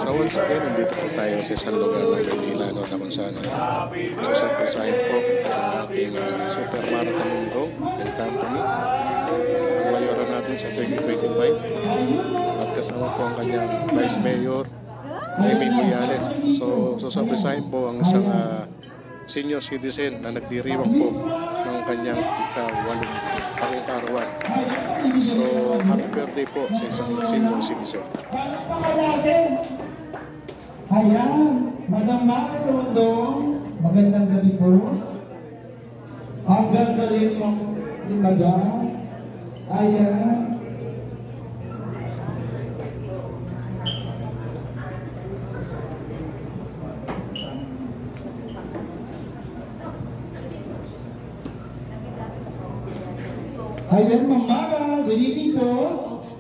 So once again, nandito po tayo sa isang lugar ng Manila, no, na kung saan susurpresahin po ang ating Super Marathon Mundo and Company, ang mayora natin sa 2025, at kasama po ang kanyang Vice Mayor Remy Boyales. So susurpresahin po ang isang senior citizen na nagdiriwang po ng kanyang ika-8 taong karawan. So happy birthday po sa isang senior citizen. Ayan, Madam Mara Rondong, magandang gabi po. Ang ganda rin ni Madam. Ayan. Ayan, Ma'am Mara, good evening po.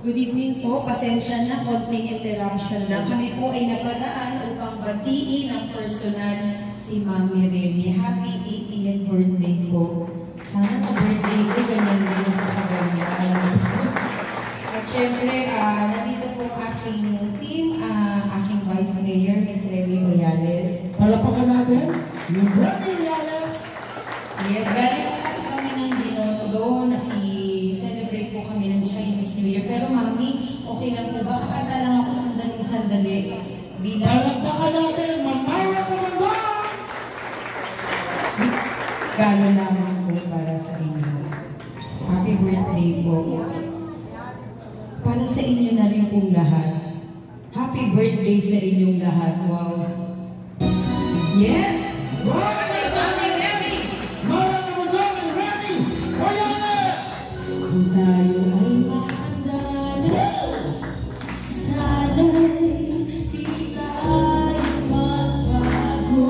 Good evening po. Pasensya na, konting interruption na. Kami po ay napadaan upang batiin ng personal si Mami Remy. Happy 80th birthday po. Sana sa birthday ko, ganyan din ang kakaganda. At syempre, nandito po aking team, aking Vice Mayor, Ms. Remy Boyales. Palapakan natin, yung Remy Boyales. Yes, galing po kasi kami ng Binondo, naki-celebrate po kami ng Chinese New Year. Pero Mami, okay lang po ba? Kakanta lang ako sandali. Palapakan natin, Mamaya Rondong! Gano'n naman po para sa inyo. Happy birthday po. Para sa inyo na rin pong lahat. Happy birthday sa inyong lahat. Wow. Yes! Mami Remy! Mami Rondong and Remy Boyales! Kung tayo ay maandala, sana'y di tayo magbago.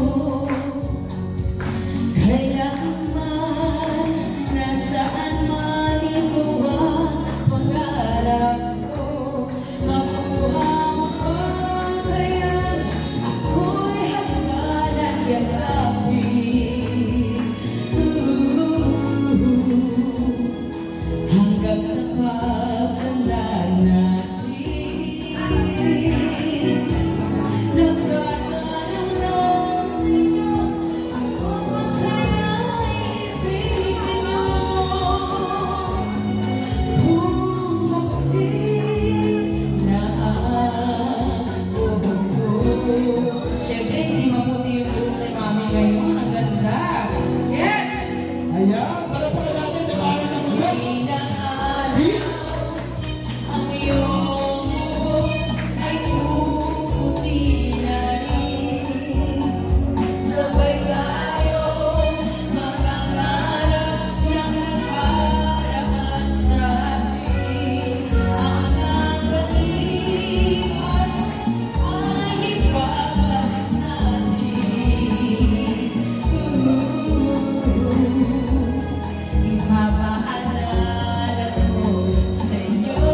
Kailangan nasaan man ito ang pangarap ko, makuha mo pa kaya ako'y hangganan yakapin. Hanggang sa pagtanda natin, nagkatanong lang sa'yo, ako pa kaya ibigin mo? Kung maputi na ang buhok ko. Siyempre, hindi maputi yung buhok ni Mami ngayon. Ang ganda. Yes! Ayan, palapakan natin, nakain ng ulit. Ang iyong buhok ay puputi na rin. Sabay tayo mangangarap ng nakaraan sa atin. Ang nakalipas ay ibabalik natin. Ipapaalala ko sa inyo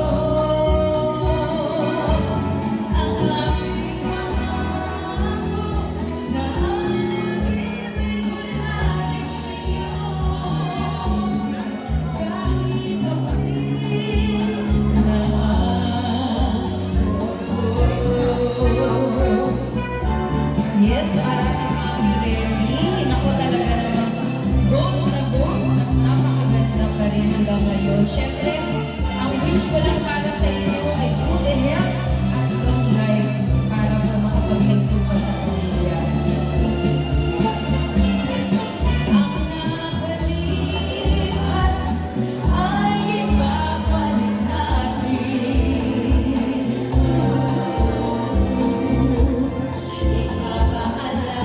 ang aming pangako na ang pag-ibig ko laging sa iyo. Kahit ako'y na yes, para kay Mami Remy. Naku, talaga namang gold na gold at napakaganda pa rin hanggang ngayon. Siyempre, ang wish ko lang para sa inyo ay good health at long life para po makapaghinto pa sa pamilya. Ang nakalipas ay ibabalik natin. Ipapaalala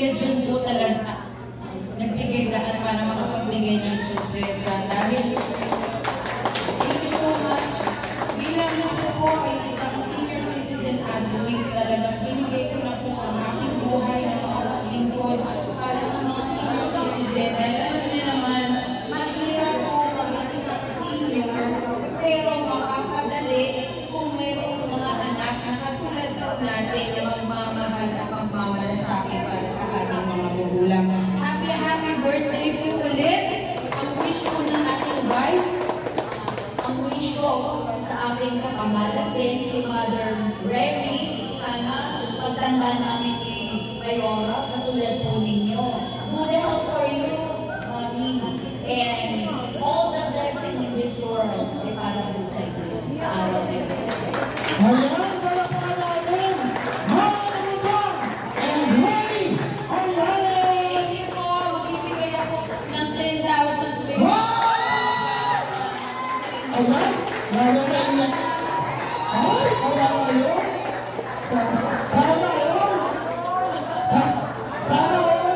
Kuya Jun po talaga nagbigay daan para makapagbigay ng sorpresa. Dahil, thank you so much. Bilang ako po ay isang senior citizen advocate, talagang binigay ko na po ang aking buhay na makapaglingkod para sa mga senior citizen. Dahil alam niyo naman, mahirap po pag isang senior, pero makapadali kung mayroong mga anak na katulad po natin na magmamahal at magmamalasakit para sa ating mga magulang. Happy birthday po ulit! Ang wish ko ng ating vice, ang wish ko sa aking kakamalatin, si Mother Remy, sana pagtanda namin ni Mayora, katulad po ninyo. Good health for you, Mommy, and all the blessing in this world ay para po sa inyo sa araw na ito. Ayan, palakpakan natin. Maraming and Remy Orales! Thank you po, magbibigay ako ng 10,000 pesos. Ayan, lalo na iyan. Ay, wala kayo. Sana yun. Sana yun.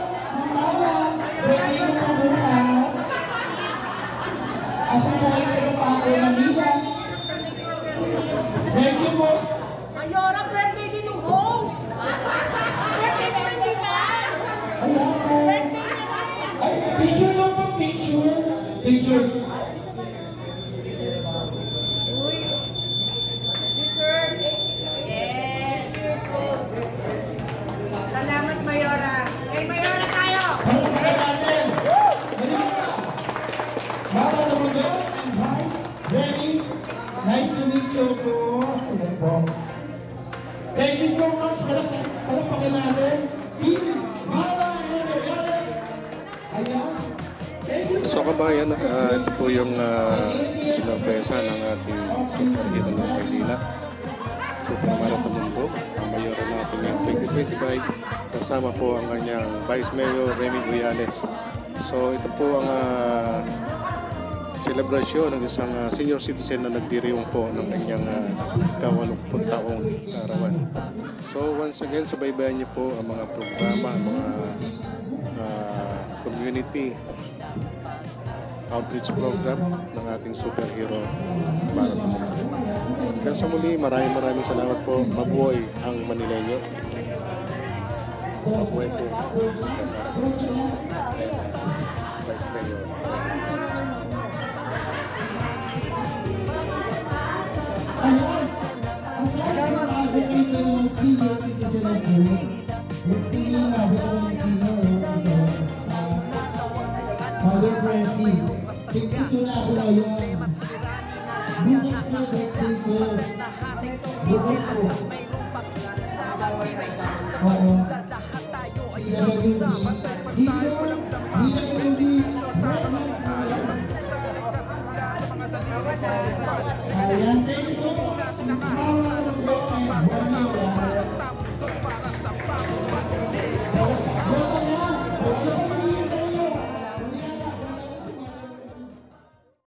Mama, ready ko po bukas. Ako po ay taga-Paco, Manila. Thank you po. Mayora, birthday din ng host! Birthday ba? Ayan po. Ay, picture lang po, picture. Picture. Salamat, Mayora. Kay Mayora tayo! Palakpakan natin. Manila. Mama Namundo and Vice, Remy. Nice to meet you po. Ayan po. Thank you so much. Palakpakan natin. Team Mara and Orales. Ayan. Thank you So kabayan, ito po yung sinurpresa ng ating superhero ng Maynila. Super Marathon Mundo, ang mayora natin ngayong 2025. Kasama po ang kanyang Vice Mayor Remy Orales. So ito po ang selebrasyon ng isang senior citizen na nagdiriwang po ng kanyang 80 taong kaarawan. So once again, subaybayan niyo po ang mga programa, ang mga community outreach program ng ating superhero Marathon Mundo. Hanggang sa muli, maraming salamat po. Mabuhay ang Manileño. Mabuhay po. Vice Mayor. Mother Presi, tigito na ako ngayon. Bukas na birthday ko. Bukas ko. Oo. Ayan, thank